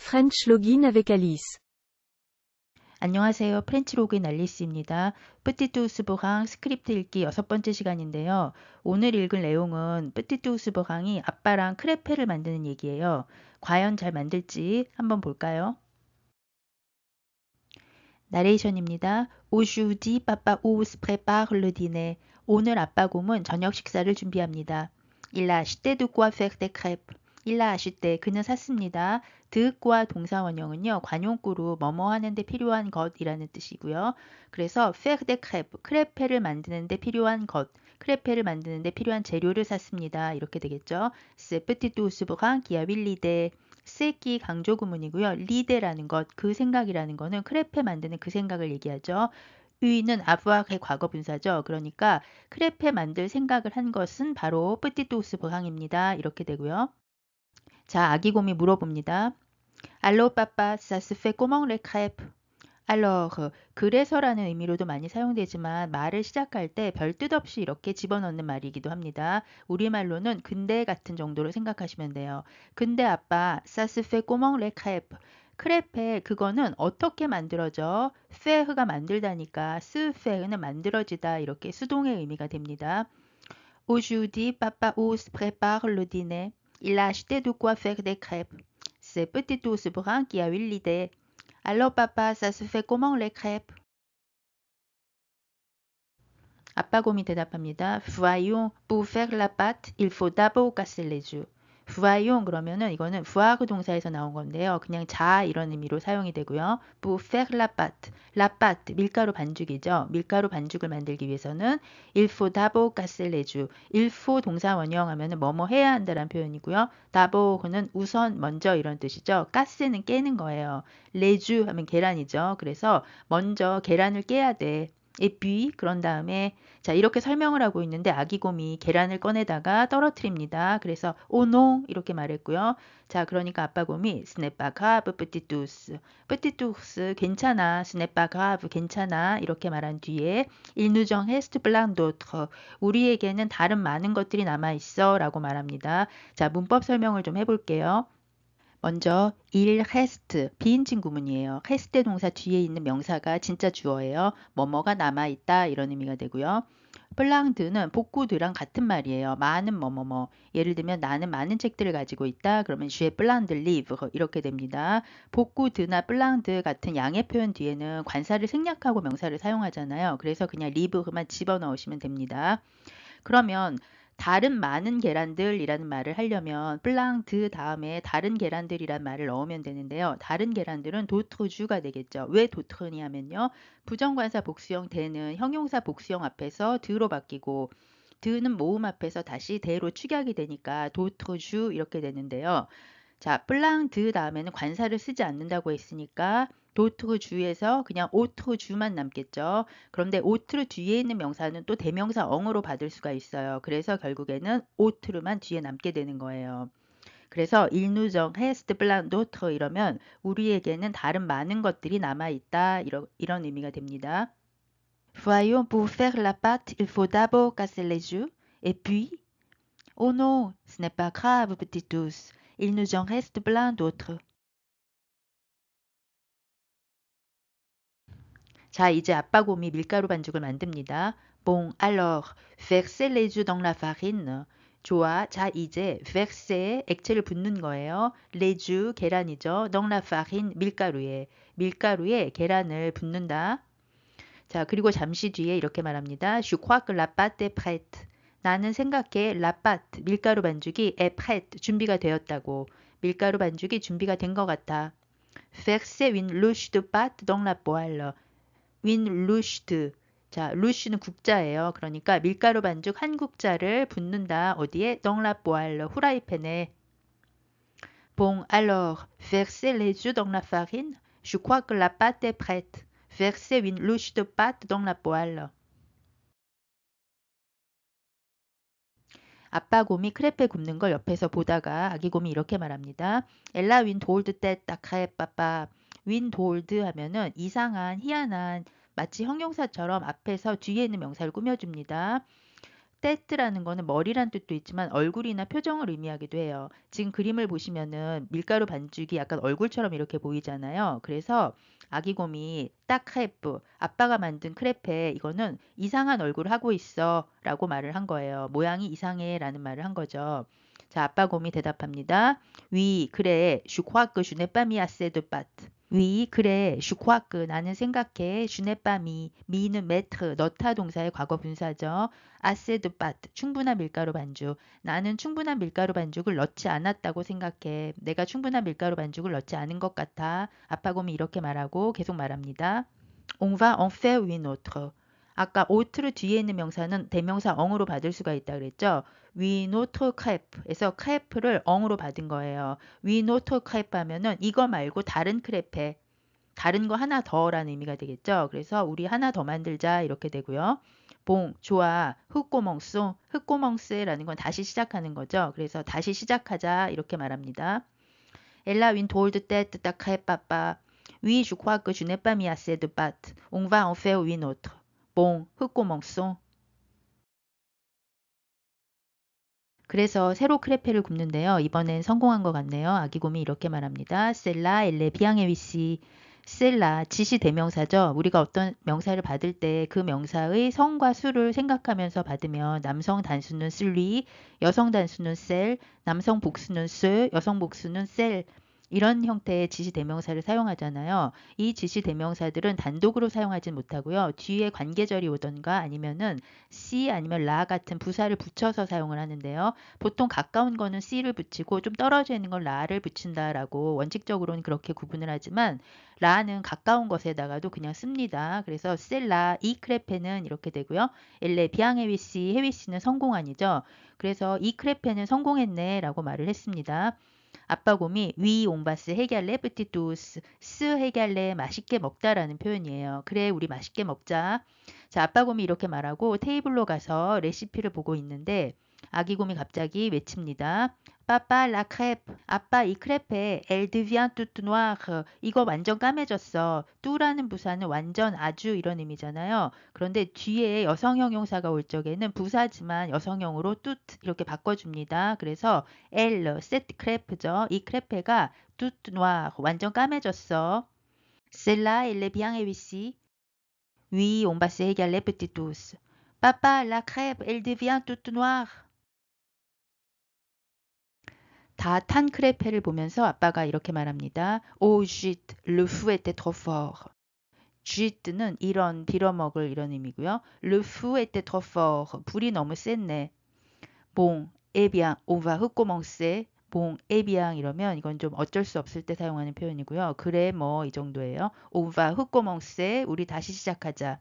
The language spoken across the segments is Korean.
French Login avec Alice. 안녕하세요. 프렌치 로그인 앨리스입니다. 뿌띠뚜스부강 스크립트 읽기 6번째 시간인데요. 오늘 읽을 내용은 뿌띠뚜스부강이 아빠랑 크레페를 만드는 얘기예요. 과연 잘 만들지 한번 볼까요? 나레이션입니다. Aujourd'hui, papa Ous prépare le dîner. 오늘 아빠 곰은 저녁 식사를 준비합니다. Il a acheté de quoi faire des crêpes. Il a acheté, 그는 샀습니다. 드과 동사 원형은요, 관용구로 뭐뭐 하는데 필요한 것이라는 뜻이고요. 그래서 faire des crêpes, 크레페를 만드는데 필요한 것, 크레페를 만드는데 필요한 재료를 샀습니다. 이렇게 되겠죠. C'est petit ours brun qui a eu l'idée. 세기 강조 구문이고요. 리데라는 것, 그 생각이라는 거는 크레페 만드는 그 생각을 얘기하죠. 위는 아부아의 과거 분사죠. 그러니까 크레페 만들 생각을 한 것은 바로 뿌띠토스 버항입니다. 이렇게 되고요. 자, 아기곰이 물어봅니다. 알로 빠빠, ça se fait comment les crêpes? Alors, 그래서라는 의미로도 많이 사용되지만 말을 시작할 때 별 뜻 없이 이렇게 집어넣는 말이기도 합니다. 우리말로는 근데 같은 정도로 생각하시면 돼요. 근데 아빠, ça se fait comment les crêpes? 크레페 그거는 어떻게 만들어져? fait가 만들다니까 se fait는 만들어지다 이렇게 수동의 의미가 됩니다. Aujourd'hui, papa Ous prépare le dîner. Il a acheté de quoi faire des crêpes. C'est petit ours brun qui a eu l'idée. Alors papa, ça se fait comment les crêpes? 아빠 곰이 대답합니다. Voyons, pour faire la pâte, il faut d'abord casser les œufs. Voyons 그러면은 이거는 voir 동사에서 나온 건데요. 그냥 자 이런 의미로 사용이 되고요. Pour faire la pâte, la pâte 밀가루 반죽이죠. 밀가루 반죽을 만들기 위해서는 il faut d'abord casser les œufs. il faut 동사 원형 하면은 뭐뭐 해야 한다라는 표현이고요. d'abord는 우선 먼저 이런 뜻이죠. 가스는 깨는 거예요. les œufs 하면 계란이죠. 그래서 먼저 계란을 깨야 돼. et puis 그런 다음에 자 이렇게 설명을 하고 있는데 아기곰이 계란을 꺼내다가 떨어뜨립니다. 그래서 oh non 이렇게 말했고요. 자 그러니까 아빠곰이 ce n'est pas grave petit ours. petit ours 괜찮아. ce n'est pas grave 괜찮아. 이렇게 말한 뒤에 il nous en reste plein d'autres. 우리에게는 다른 많은 것들이 남아있어 라고 말합니다. 자 문법 설명을 좀 해볼게요. 먼저 il reste 비인칭 구문이에요. reste 동사 뒤에 있는 명사가 진짜 주어예요. 뭐뭐가 남아있다 이런 의미가 되고요. 플랑드는 복구드랑 같은 말이에요. 많은 뭐뭐뭐. 예를 들면 나는 많은 책들을 가지고 있다. 그러면 j'ai plein de livres 이렇게 됩니다. 복구드나 플랑드 같은 양의 표현 뒤에는 관사를 생략하고 명사를 사용하잖아요. 그래서 그냥 리브만 집어넣으시면 됩니다. 그러면 다른 많은 계란들이라는 말을 하려면 플랑드 다음에 다른 계란들이란 말을 넣으면 되는데요. 다른 계란들은 도트주가 되겠죠. 왜 도트냐면요. 부정관사 복수형 대는 형용사 복수형 앞에서 드로 바뀌고 드는 모음 앞에서 다시 대로 축약이 되니까 도트주 이렇게 되는데요. 자, 플랑드 다음에는 관사를 쓰지 않는다고 했으니까 도트르 주에서 그냥 오트르 주만 남겠죠. 그런데 오트르 뒤에 있는 명사는 또 대명사 엉으로 받을 수가 있어요. 그래서 결국에는 오트르만 뒤에 남게 되는 거예요. 그래서 일누정 헤스트 플랑 도트르 이러면 우리에게는 다른 많은 것들이 남아있다 이런 의미가 됩니다. Voyons, pour faire la pâte, il faut d'abord casser les œufs. Et puis, oh non, ce n'est pas grave, petit ours. Il nous en reste plein d'autres. 자, 이제 아빠 곰이 밀가루 반죽을 만듭니다. Bon, alors, verser les œufs dans la farine. 좋아. 자, 이제 verser 액체를 붓는 거예요. les œufs 계란이죠. dans la farine 밀가루에. 밀가루에 계란을 붓는다. 자, 그리고 잠시 뒤에 이렇게 말합니다. Je crois que la pâte est prête. 나는 생각해 la pâte 밀가루 반죽이 est prête 준비가 되었다고. 밀가루 반죽이 준비가 된 것 같아. Verser une louche de pâte dans la poêle. 윈 루슈드. 자, 루슈는 국자예요. 그러니까 밀가루 반죽 한 국자를 붓는다. 어디에? 덩라뽀알러 후라이팬에. Bon, alors, versez les œufs dans la farine. Je crois que la pâte est prête. Versez une louche de pâte dans la poêle. 아빠 곰이 크레페 굽는 걸 옆에서 보다가 아기 곰이 이렇게 말합니다. 엘라 윈 돌드 때 딱하에 빠빠. 윈 돌드 하면은 이상한 희한한 마치 형용사처럼 앞에서 뒤에 있는 명사를 꾸며줍니다. 떼트라는 거는 머리란 뜻도 있지만 얼굴이나 표정을 의미하기도 해요. 지금 그림을 보시면은 밀가루 반죽이 약간 얼굴처럼 이렇게 보이잖아요. 그래서 아기곰이 딱 크레프, 아빠가 만든 크레페 이거는 이상한 얼굴 하고 있어 라고 말을 한 거예요. 모양이 이상해 라는 말을 한 거죠. 자, 아빠 곰이 대답합니다. 위, 그래, 슈crois je n'ai pas mis assez de pâte. 위, 그래, 슈crois 나는 생각해, je n'ai pas mis, 미는 mettre, 넣다 동사의 과거 분사죠. assez de pâte, 충분한 밀가루 반죽. 나는 충분한 밀가루 반죽을 넣지 않았다고 생각해. 내가 충분한 밀가루 반죽을 넣지 않은 것 같아. 아빠 곰이 이렇게 말하고 계속 말합니다. On va en faire une autre. 아까 autre 뒤에 있는 명사는 대명사 엉으로 받을 수가 있다 그랬죠. We notre crêpe에서 crêpe를 엉으로 받은 거예요. We notre crêpe 하면은 이거 말고 다른 크레페, 다른 거 하나 더라는 의미가 되겠죠. 그래서 우리 하나 더 만들자 이렇게 되고요. 봉, 좋아, 흑고멍쏘, 흑고멍쎄라는 건 다시 시작하는 거죠. 그래서 다시 시작하자 이렇게 말합니다. Elle a une drôle de tête, ta crêpe, papa. Oui, je crois que je n'ai pas mis assez de pâte. On va en faire une autre. Bon, recommençons. 그래서 새로 크레페를 굽는데요. 이번엔 성공한 것 같네요. 아기곰이 이렇게 말합니다. 셀라 엘레 비앙에위시. 셀라 지시 대명사죠. 우리가 어떤 명사를 받을 때 그 명사의 성과 수를 생각하면서 받으면 남성 단수는 쓸리, 여성 단수는 셀, 남성 복수는 스, 여성 복수는 셀 이런 형태의 지시 대명사를 사용하잖아요. 이 지시 대명사들은 단독으로 사용하진 못하고요. 뒤에 관계절이 오던가 아니면은 씨 아니면 라 같은 부사를 붙여서 사용을 하는데요. 보통 가까운 거는 씨를 붙이고 좀 떨어져 있는 건 라를 붙인다라고 원칙적으로는 그렇게 구분을 하지만 라는 가까운 것에다가도 그냥 씁니다. 그래서 셀라 이 크레페는 이렇게 되고요. 엘레 비앙 해위씨 해위씨는 성공한이죠. 그래서 이 크레페는 성공했네 라고 말을 했습니다. 아빠 곰이 위 옹바스 해갈래 뿌티두스 스 해갈래 맛있게 먹다라는 표현이에요. 그래 우리 맛있게 먹자. 자 아빠 곰이 이렇게 말하고 테이블로 가서 레시피를 보고 있는데 아기 곰이 갑자기 외칩니다. 빠빠 라 크레프 아빠 이 크레페 엘 드비앙 뚜뚜 노아르 이거 완전 까매졌어. 뚜라는 부사는 완전 아주 이런 의미잖아요. 그런데 뒤에 여성형 용사가 올 적에는 부사지만 여성형으로 뚜 이렇게 바꿔줍니다. 그래서 엘 세트 크레프죠. 이 크레페가 뚜뚜 노아르 완전 까매졌어. 셀라 엘레 비앙 에비시 위 옹바스 해갈레 뿌티투스 빠빠 라 크레프 엘 드비앙 뚜뚜 노아르 다 탄 크레페를 보면서 아빠가 이렇게 말합니다. 오 쉿, le fou était trop fort. 쉿는 이런 빌어먹을 이런 의미고요. le fou était trop fort. 불이 너무 셌네. bon, eh bien, on va recommencer. bon, eh bien 이러면 이건 좀 어쩔 수 없을 때 사용하는 표현이고요. 그래 뭐 이 정도예요. on va recommencer. 우리 다시 시작하자.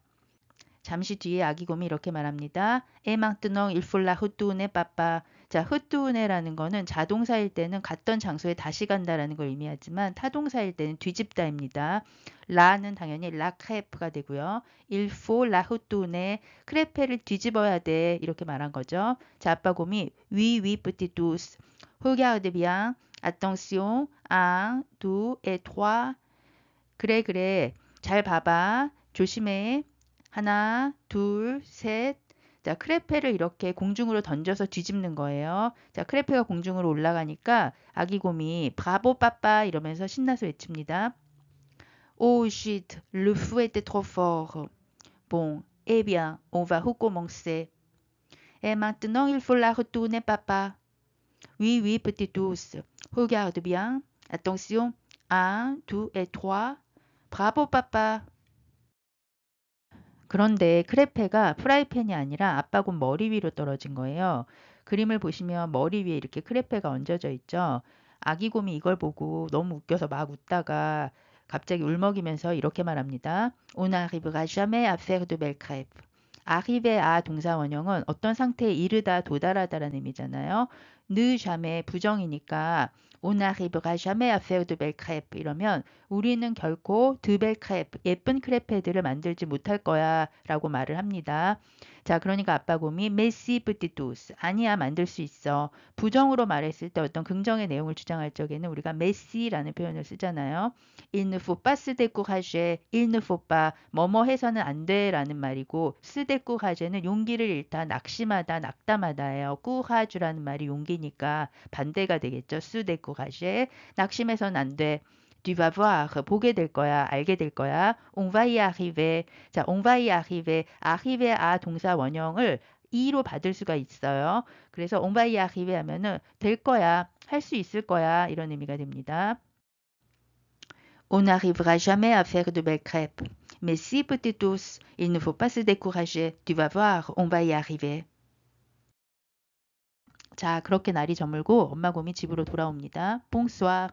잠시 뒤에 아기곰이 이렇게 말합니다. Et maintenant, il faut la retourner, papa. 자, retourner라는 거는 자동사일 때는 갔던 장소에 다시 간다라는 걸 의미하지만 타동사일 때는 뒤집다입니다. 라는 당연히 la crêpe가 되고요. Il faut la retourner. 크레페를 뒤집어야 돼. 이렇게 말한 거죠. 자, 아빠 곰이 oui, oui, petit tous. Regarde bien. Attention. 1, 2 et 3. 그래, 그래. 잘 봐봐. 조심해. 하나, 둘, 셋. 자, 크레페를 이렇게 공중으로 던져서 뒤집는 거예요. 자, 크레페가 공중으로 올라가니까 아기곰이 브라보 빠빠 이러면서 신나서 외칩니다. Oh shit, le fou était trop fort. Bon, eh bien, on va recommencer. Et maintenant, il faut la retourner, papa. Oui, oui, petit douce. Regarde bien. Attention. 1, 2 et 3. Bravo, papa. 그런데 크레페가 프라이팬이 아니라 아빠 곰 머리 위로 떨어진 거예요. 그림을 보시면 머리 위에 이렇게 크레페가 얹어져 있죠. 아기 곰이 이걸 보고 너무 웃겨서 막 웃다가 갑자기 울먹이면서 이렇게 말합니다. On n'arrivera jamais à faire de belles crêpes. arriver à 동사 원형은 어떤 상태에 이르다 도달하다라는 의미잖아요. ne jamais 부정이니까 on n'arrivera jamais à faire de belles crêpes 이러면 우리는 결코 de belles crêpes 예쁜 크레페들을 만들지 못할 거야 라고 말을 합니다. 자, 그러니까 아빠 곰이 mais si petit tous 아니야 만들 수 있어. 부정으로 말했을 때 어떤 긍정의 내용을 주장할 적에는 우리가 mais si라는 표현을 쓰잖아요. il ne faut pas se décourager, il ne faut pas 뭐뭐 해서는 안 돼라는 말이고 se décourager는 용기를 잃다, 낙심하다, 낙담하다예요. courage라는 말이 용기니까 반대가 되겠죠. se décourager 낙심해서는 안 돼. Tu vas voir. 보게 될 거야. 알게 될 거야. On va y arriver. 자, on va y arriver. arriver 아 동사 원형을 이로 받을 수가 있어요. 그래서 on va y arriver 하면은 될 거야. 할 수 있을 거야. 이런 의미가 됩니다. On n'arrivera jamais à faire de belles crêpes. Mais si petit tous, il ne faut pas se décourager. Tu vas voir, on va y arriver. 자, 그렇게 날이 저물고 엄마 곰이 집으로 돌아옵니다. Bonsoir.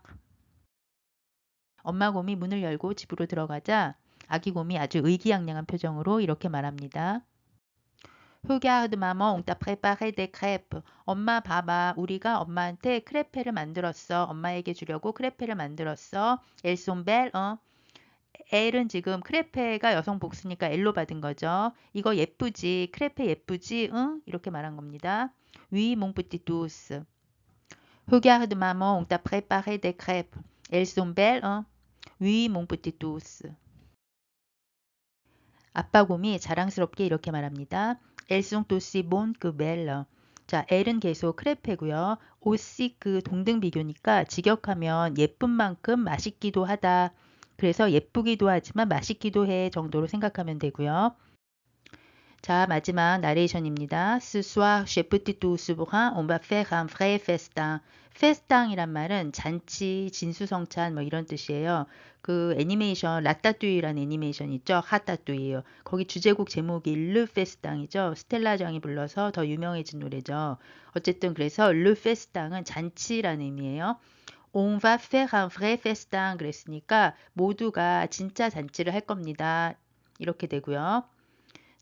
엄마 곰이 문을 열고 집으로 들어가자 아기 곰이 아주 의기양양한 표정으로 이렇게 말합니다. Regarde maman, on t'a préparé des crêpes. 엄마 봐봐. 우리가 엄마한테 크레페를 만들었어. 엄마에게 주려고 크레페를 만들었어. Elles sont belles, hein? 엘은 지금 크레페가 여성 복수니까 엘로 받은 거죠. 이거 예쁘지? 크레페 예쁘지? 응? 이렇게 말한 겁니다. Oui, mon petit tous. Regarde maman, on t'a préparé des crêpes. Elles sont belles, hein? Oui, mon petit tous. 아빠 곰이 자랑스럽게 이렇게 말합니다. Elles sont aussi bonnes que belles. 자, 엘은 계속 크레페고요. aussi 그 동등 비교니까 직역하면 예쁜 만큼 맛있기도 하다. 그래서 예쁘기도 하지만 맛있기도 해 정도로 생각하면 되고요. 자, 마지막 나레이션입니다. Ce soir, chez Petit Ours Brun, on va faire un vrai festin. festin이란 말은 잔치, 진수성찬 뭐 이런 뜻이에요. 그 애니메이션 라따뚜이라는 애니메이션 있죠? 하따뚜이요. 거기 주제곡 제목이 르 페스탕이죠. 스텔라장이 불러서 더 유명해진 노래죠. 어쨌든 그래서 르 페스탕은 잔치라는 의미예요. On va faire un vrai festin 그랬으니까 모두가 진짜 잔치를 할 겁니다. 이렇게 되고요.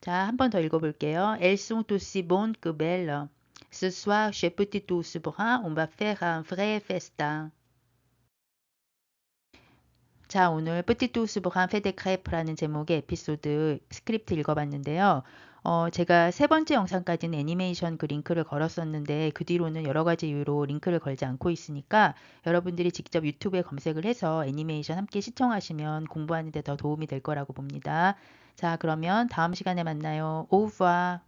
자, 한 번 더 읽어볼게요. Elles sont aussi bonnes que belles. Ce soir, chez Petit Ours Brun, on va faire un vrai festin. 자, 오늘 Petit Ours Brun fait des crêpes라는 제목의 에피소드 스크립트 읽어봤는데요. 제가 세 번째 영상까지는 애니메이션 그 링크를 걸었었는데 그 뒤로는 여러 가지 이유로 링크를 걸지 않고 있으니까 여러분들이 직접 유튜브에 검색을 해서 애니메이션 함께 시청하시면 공부하는 데 더 도움이 될 거라고 봅니다. 자, 그러면 다음 시간에 만나요. Au revoir.